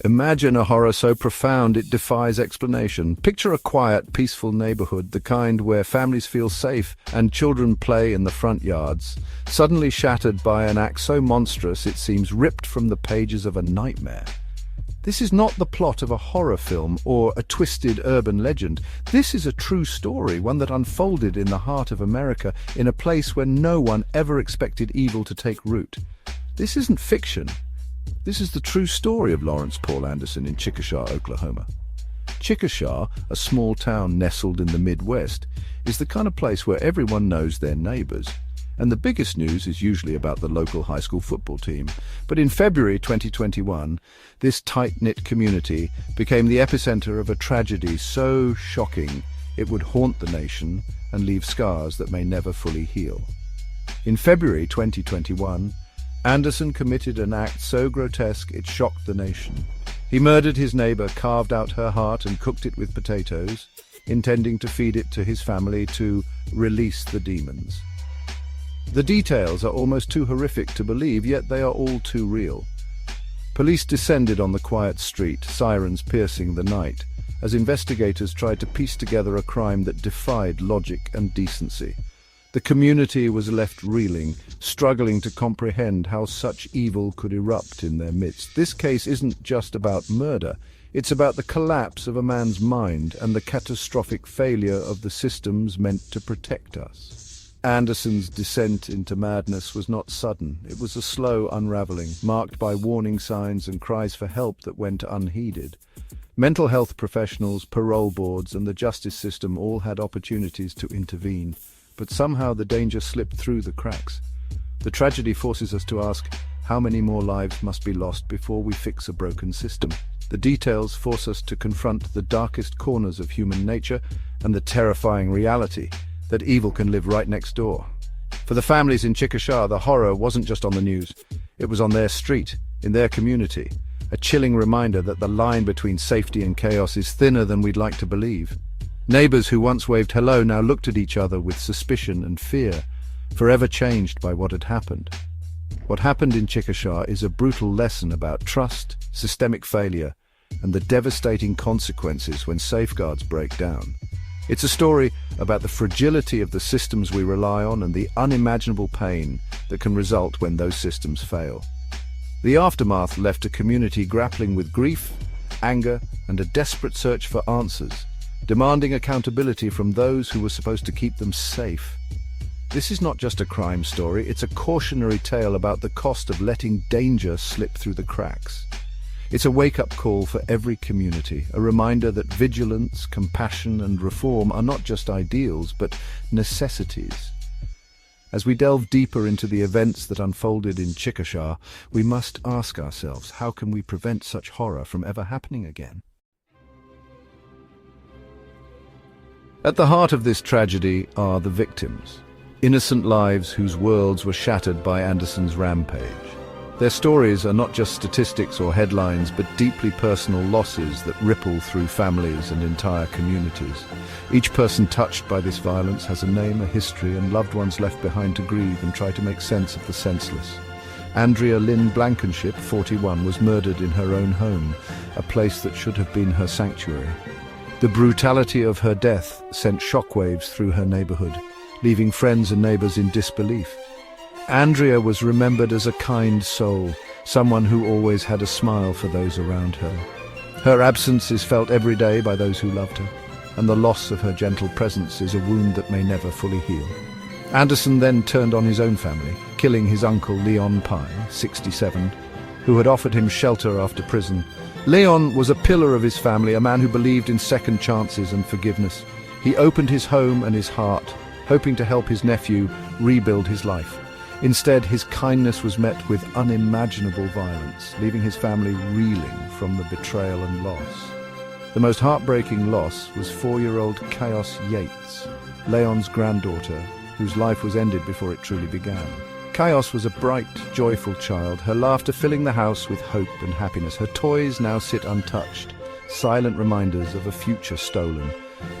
Imagine a horror so profound it defies explanation. Picture a quiet, peaceful neighborhood, the kind where families feel safe and children play in the front yards, suddenly shattered by an act so monstrous it seems ripped from the pages of a nightmare. This is not the plot of a horror film or a twisted urban legend. This is a true story, one that unfolded in the heart of America, in a place where no one ever expected evil to take root. This isn't fiction. This is the true story of Lawrence Paul Anderson in Chickasha, Oklahoma. Chickasha, a small town nestled in the Midwest, is the kind of place where everyone knows their neighbors. And the biggest news is usually about the local high school football team. But in February 2021, this tight-knit community became the epicenter of a tragedy so shocking it would haunt the nation and leave scars that may never fully heal. In February 2021, Anderson committed an act so grotesque it shocked the nation. He murdered his neighbor, carved out her heart and cooked it with potatoes, intending to feed it to his family to release the demons. The details are almost too horrific to believe, yet they are all too real. Police descended on the quiet street, sirens piercing the night, as investigators tried to piece together a crime that defied logic and decency. The community was left reeling, struggling to comprehend how such evil could erupt in their midst. This case isn't just about murder. It's about the collapse of a man's mind and the catastrophic failure of the systems meant to protect us. Anderson's descent into madness was not sudden. It was a slow unraveling, marked by warning signs and cries for help that went unheeded. Mental health professionals, parole boards, and the justice system all had opportunities to intervene, but somehow the danger slipped through the cracks. The tragedy forces us to ask, how many more lives must be lost before we fix a broken system? The details force us to confront the darkest corners of human nature and the terrifying reality that evil can live right next door. For the families in Chickasha, the horror wasn't just on the news. It was on their street, in their community, a chilling reminder that the line between safety and chaos is thinner than we'd like to believe. Neighbors who once waved hello now looked at each other with suspicion and fear, forever changed by what had happened. What happened in Chickasha is a brutal lesson about trust, systemic failure, and the devastating consequences when safeguards break down. It's a story about the fragility of the systems we rely on and the unimaginable pain that can result when those systems fail. The aftermath left a community grappling with grief, anger, and a desperate search for answers, demanding accountability from those who were supposed to keep them safe. This is not just a crime story, it's a cautionary tale about the cost of letting danger slip through the cracks. It's a wake-up call for every community, a reminder that vigilance, compassion, and reform are not just ideals, but necessities. As we delve deeper into the events that unfolded in Chickasha, we must ask ourselves, how can we prevent such horror from ever happening again? At the heart of this tragedy are the victims, innocent lives whose worlds were shattered by Anderson's rampage. Their stories are not just statistics or headlines, but deeply personal losses that ripple through families and entire communities. Each person touched by this violence has a name, a history, and loved ones left behind to grieve and try to make sense of the senseless. Andrea Lynn Blankenship, 41, was murdered in her own home, a place that should have been her sanctuary. The brutality of her death sent shockwaves through her neighborhood, leaving friends and neighbors in disbelief. Andrea was remembered as a kind soul, someone who always had a smile for those around her. Her absence is felt every day by those who loved her, and the loss of her gentle presence is a wound that may never fully heal. Anderson then turned on his own family, killing his uncle Leon Pye, 67, who had offered him shelter after prison. Leon was a pillar of his family, a man who believed in second chances and forgiveness. He opened his home and his heart, hoping to help his nephew rebuild his life. Instead, his kindness was met with unimaginable violence, leaving his family reeling from the betrayal and loss. The most heartbreaking loss was 4-year-old Chaos Yates, Leon's granddaughter, whose life was ended before it truly began. Chaos was a bright, joyful child, her laughter filling the house with hope and happiness. Her toys now sit untouched, silent reminders of a future stolen.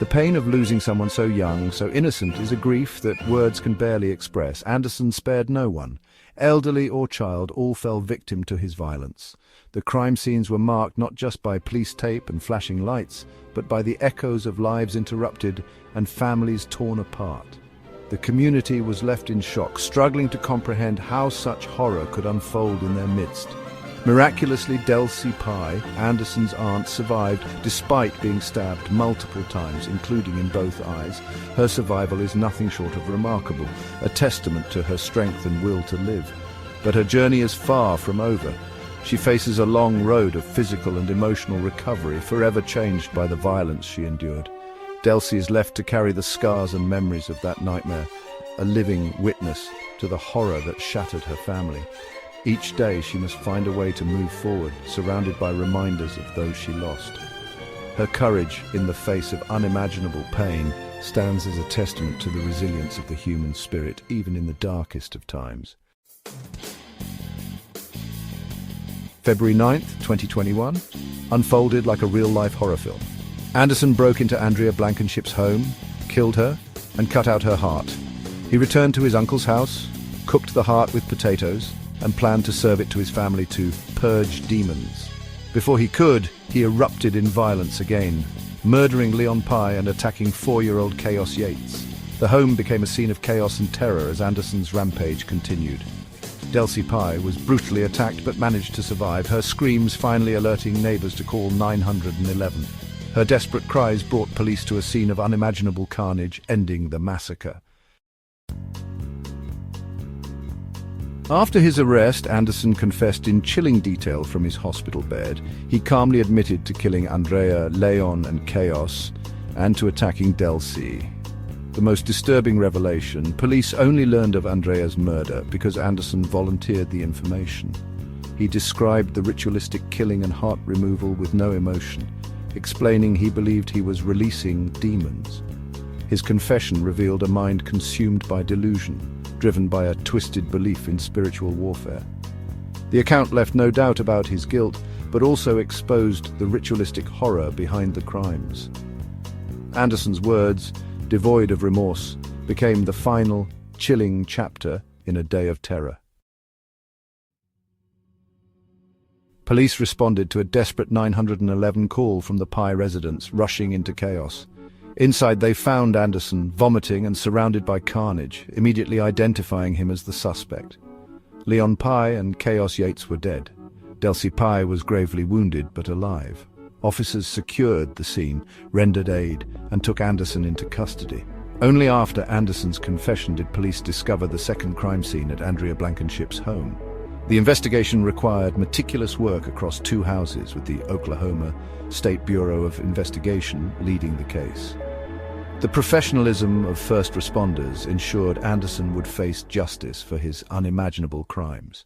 The pain of losing someone so young, so innocent, is a grief that words can barely express. Anderson spared no one. elderly or child, all fell victim to his violence. The crime scenes were marked not just by police tape and flashing lights, but by the echoes of lives interrupted and families torn apart. The community was left in shock, struggling to comprehend how such horror could unfold in their midst. Miraculously, Delcy Pye, Anderson's aunt, survived despite being stabbed multiple times, including in both eyes. Her survival is nothing short of remarkable, a testament to her strength and will to live. But her journey is far from over. She faces a long road of physical and emotional recovery, forever changed by the violence she endured. Delcy is left to carry the scars and memories of that nightmare, a living witness to the horror that shattered her family. Each day she must find a way to move forward, surrounded by reminders of those she lost. Her courage in the face of unimaginable pain stands as a testament to the resilience of the human spirit, even in the darkest of times. February 9th, 2021, unfolded like a real-life horror film. Anderson broke into Andrea Blankenship's home, killed her, and cut out her heart. He returned to his uncle's house, cooked the heart with potatoes, and planned to serve it to his family to purge demons. Before he could, he erupted in violence again, murdering Leon Pye and attacking 4-year-old Chaos Yates. The home became a scene of chaos and terror as Anderson's rampage continued. Delcy Pye was brutally attacked but managed to survive, her screams finally alerting neighbors to call 911. Her desperate cries brought police to a scene of unimaginable carnage, ending the massacre. After his arrest, Anderson confessed in chilling detail from his hospital bed. He calmly admitted to killing Andrea, Leon, and Chaos, and to attacking Delcy. The most disturbing revelation: police only learned of Andrea's murder because Anderson volunteered the information. He described the ritualistic killing and heart removal with no emotion, explaining he believed he was releasing demons. His confession revealed a mind consumed by delusion, driven by a twisted belief in spiritual warfare. The account left no doubt about his guilt, but also exposed the ritualistic horror behind the crimes. Anderson's words, devoid of remorse, became the final, chilling chapter in a day of terror. Police responded to a desperate 911 call from the Pye residence, rushing into chaos. Inside, they found Anderson, vomiting and surrounded by carnage, immediately identifying him as the suspect. Leon Pye and Chaos Yates were dead. Delcy Pye was gravely wounded but alive. Officers secured the scene, rendered aid, and took Anderson into custody. Only after Anderson's confession did police discover the second crime scene at Andrea Blankenship's home. The investigation required meticulous work across 2 houses, with the Oklahoma State Bureau of Investigation leading the case. The professionalism of first responders ensured Anderson would face justice for his unimaginable crimes.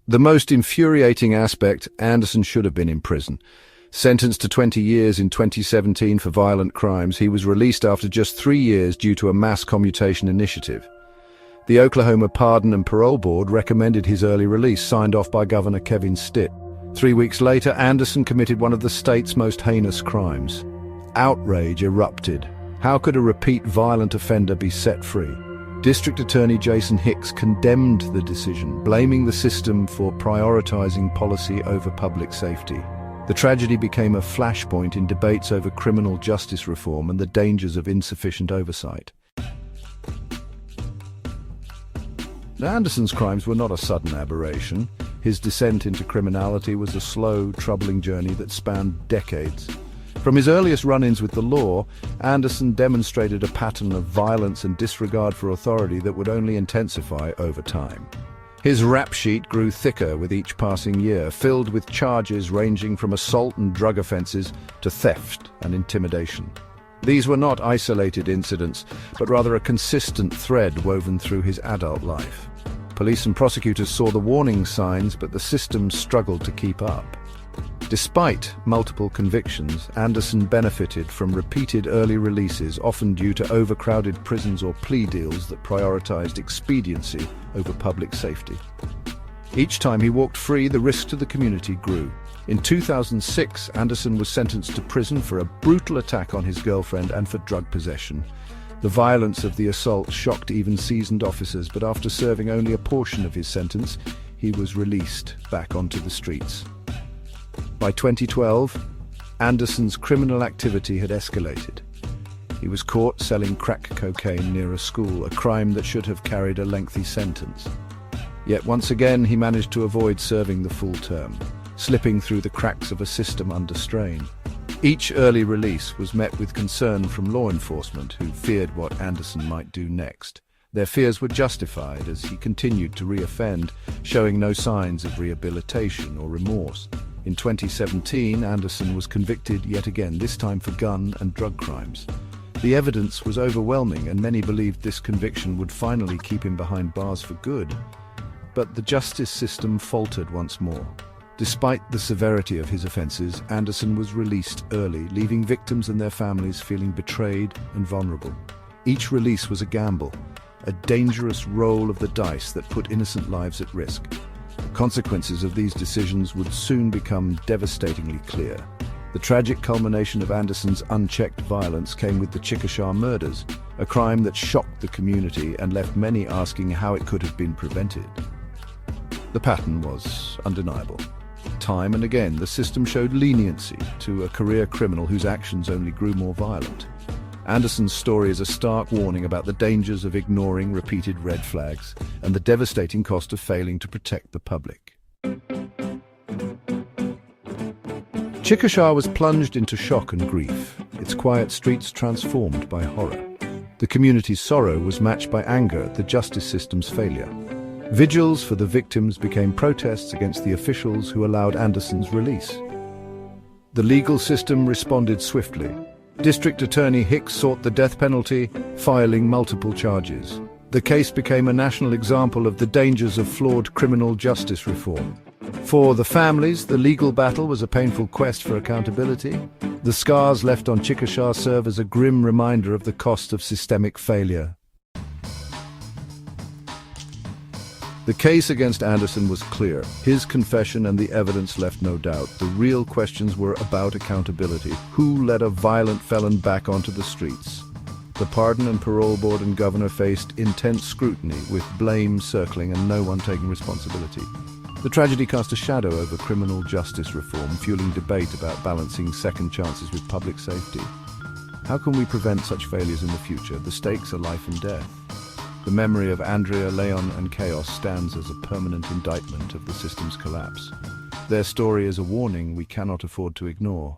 The most infuriating aspect: Anderson should have been in prison. Sentenced to 20 years in 2017 for violent crimes, he was released after just 3 years due to a mass commutation initiative. The Oklahoma Pardon and Parole Board recommended his early release, signed off by Governor Kevin Stitt. 3 weeks later, Anderson committed one of the state's most heinous crimes. Outrage erupted. How could a repeat violent offender be set free? District Attorney Jason Hicks condemned the decision, blaming the system for prioritizing policy over public safety. The tragedy became a flashpoint in debates over criminal justice reform and the dangers of insufficient oversight. Anderson's crimes were not a sudden aberration. His descent into criminality was a slow, troubling journey that spanned decades. From his earliest run-ins with the law, Anderson demonstrated a pattern of violence and disregard for authority that would only intensify over time. His rap sheet grew thicker with each passing year, filled with charges ranging from assault and drug offenses to theft and intimidation. These were not isolated incidents, but rather a consistent thread woven through his adult life. Police and prosecutors saw the warning signs, but the system struggled to keep up. Despite multiple convictions, Anderson benefited from repeated early releases, often due to overcrowded prisons or plea deals that prioritized expediency over public safety. Each time he walked free, the risk to the community grew. In 2006, Anderson was sentenced to prison for a brutal attack on his girlfriend and for drug possession. The violence of the assault shocked even seasoned officers, but after serving only a portion of his sentence, he was released back onto the streets. By 2012, Anderson's criminal activity had escalated. He was caught selling crack cocaine near a school, a crime that should have carried a lengthy sentence. Yet once again he managed to avoid serving the full term, slipping through the cracks of a system under strain. Each early release was met with concern from law enforcement, who feared what Anderson might do next. Their fears were justified as he continued to reoffend, showing no signs of rehabilitation or remorse. In 2017, Anderson was convicted yet again, this time for gun and drug crimes. The evidence was overwhelming, and many believed this conviction would finally keep him behind bars for good. But the justice system faltered once more. Despite the severity of his offences, Anderson was released early, leaving victims and their families feeling betrayed and vulnerable. Each release was a gamble, a dangerous roll of the dice that put innocent lives at risk. The consequences of these decisions would soon become devastatingly clear. The tragic culmination of Anderson's unchecked violence came with the Chickasha murders, a crime that shocked the community and left many asking how it could have been prevented. The pattern was undeniable. Time and again, the system showed leniency to a career criminal whose actions only grew more violent. Anderson's story is a stark warning about the dangers of ignoring repeated red flags and the devastating cost of failing to protect the public. Chickasha was plunged into shock and grief, its quiet streets transformed by horror. The community's sorrow was matched by anger at the justice system's failure. Vigils for the victims became protests against the officials who allowed Anderson's release. The legal system responded swiftly. District Attorney Hicks sought the death penalty, filing multiple charges. The case became a national example of the dangers of flawed criminal justice reform. For the families, the legal battle was a painful quest for accountability. The scars left on Chickasha serve as a grim reminder of the cost of systemic failure. The case against Anderson was clear. His confession and the evidence left no doubt. The real questions were about accountability. Who let a violent felon back onto the streets? The Pardon and Parole Board and Governor faced intense scrutiny, with blame circling and no one taking responsibility. The tragedy cast a shadow over criminal justice reform, fueling debate about balancing second chances with public safety. How can we prevent such failures in the future? The stakes are life and death. The memory of Andrea, Leon, and Chaos stands as a permanent indictment of the system's collapse. Their story is a warning we cannot afford to ignore.